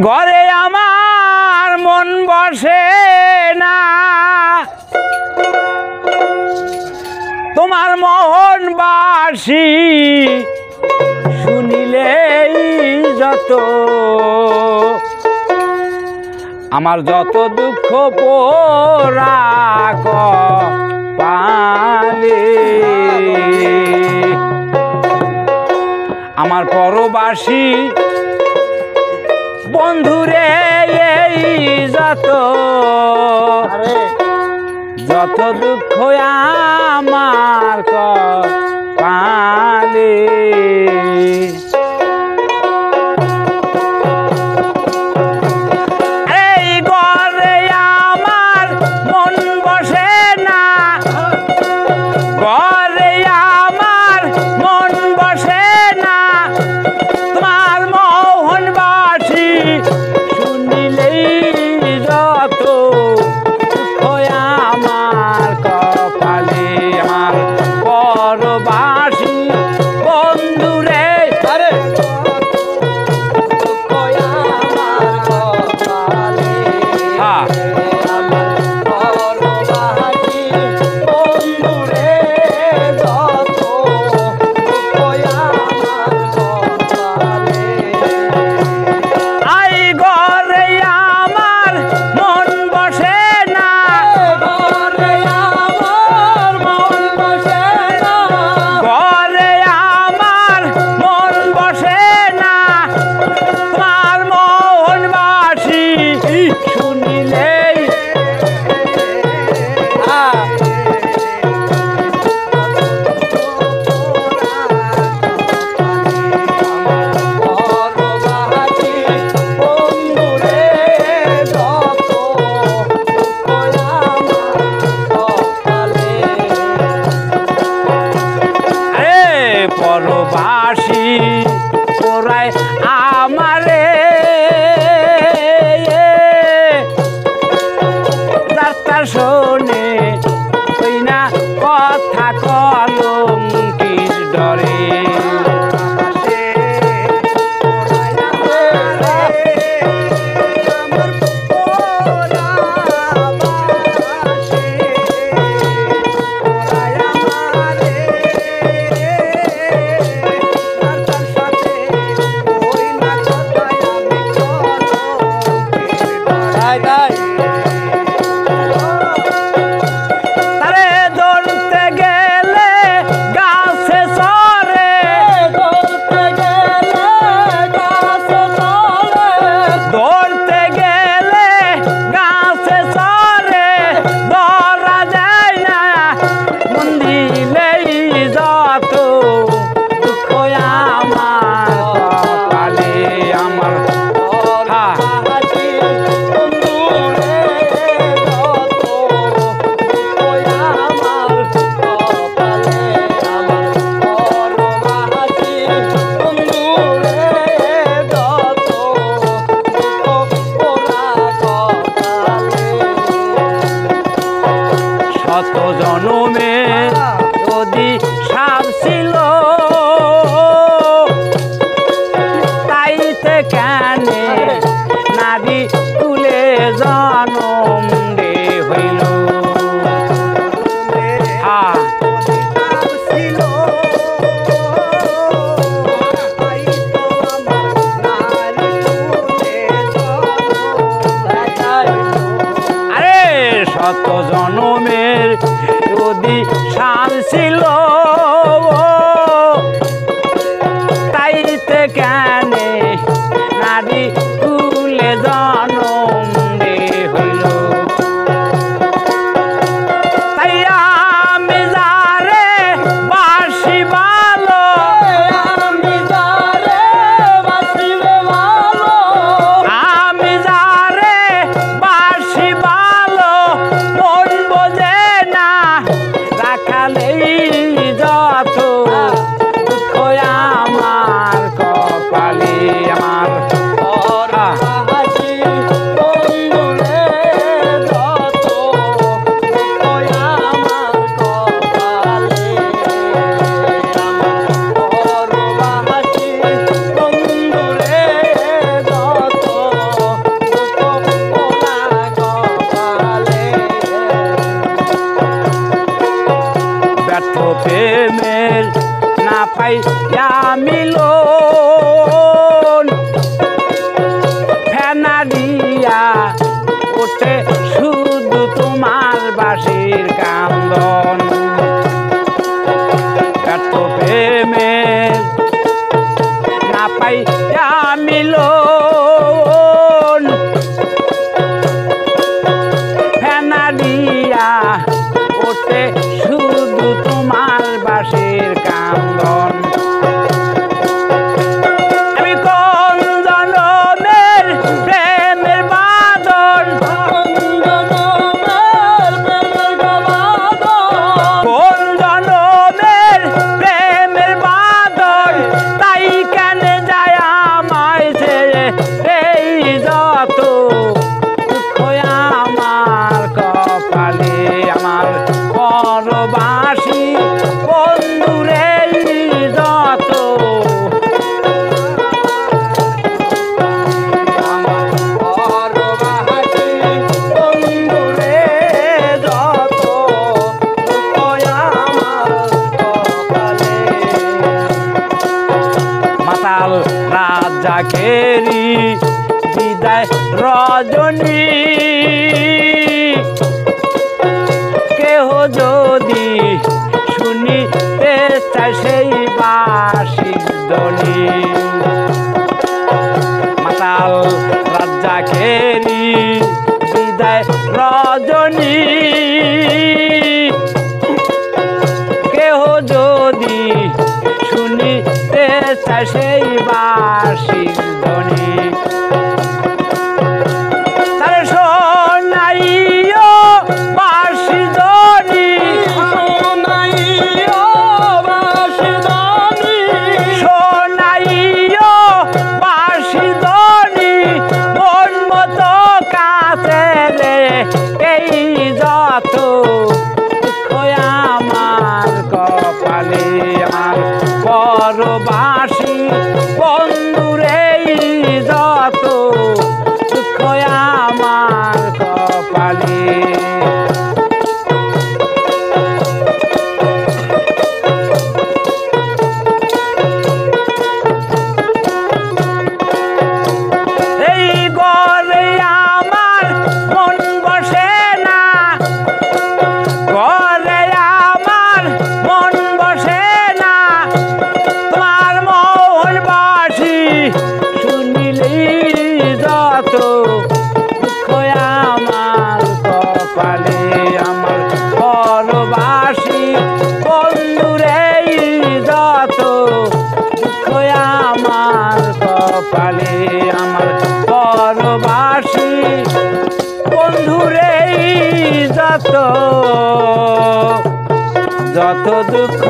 ঘরে আমার মন বসে না, তোমার মোহন বাসি শুনিলেই যত, আমার যত দুঃখ পোড়া কপালে, আমার পরবাসী বন্ধুরে এই যত, যত দুঃখ আমার কপালে। এই ঘরে আমার মন বসে না, ঘরে আমার মন বসে না, তোমার মোহন বাসি শুনিলেই যত দুঃখ আমার কপালে, আমার পরবাসী বন্ধুরে দুঃখ আমার কপালে, আমার পরবাসী বন্ধুরে যত দুঃখ আমার কপালে। আই ঘরে আমার মন বসে না, ঘরে আমার মন বসে না, ঘরে আমার মন বসে না, তোমার মোহন বাসি শুনিলেই পরবাসী ওরাই আমারে রাস্তা শোনে ওই না কথা কলঙ্কির ডরে, তারে ধরতে গেলে গাছে চড়ে, পাইয়া মিলন ফেনা দিয়া ওঠে শুধু তোমার বাঁশির কান্দন এত প্রেমের না পাইয়া মিলন ফেনা দিয়া ওঠে শুধু তোমার বাঁশির কান্দন আমি কোন জনমের প্রেমের বাঁধন কোন জনমের প্রেমের বাঁধন তাই কেন যায় আমায় ছেড়ে এই যত দুঃখ আমার কপালে আমার পরবাসী বন্ধুরে যত আমার পরবাসী বন্ধুরে যত দুঃখ আমার কপালে মাতাল রাজাকেরি বিদায় রজনী কেহ যদি শুনিতে চায় সেই বাঁশির ধ্বনি মাতাল রাজাকেরি বিদায় রজনী কেহ যদি শুনিতে চায় সেই বাঁশির ধ্বনি তারে শোনাইও বাঁশি ধ্বনি শোনাইও বাঁশি ধ্বনি মন মতো কাছে রে এই যত দুঃখ আমার কপালে আমার পরবাসী বন্ধুরে যত দুঃখ আমার কপালে এই ঘরে আমার মন বসে না ঘরে আমার মন বসে না তোমার মন বাসি শুনিলেই যত দুঃখ আমার কপালে আমার পরবাসী বন্ধুরে যত দুঃখ আমার কপালে আমার পরবাসী বন্ধুরে যত যত দুঃখ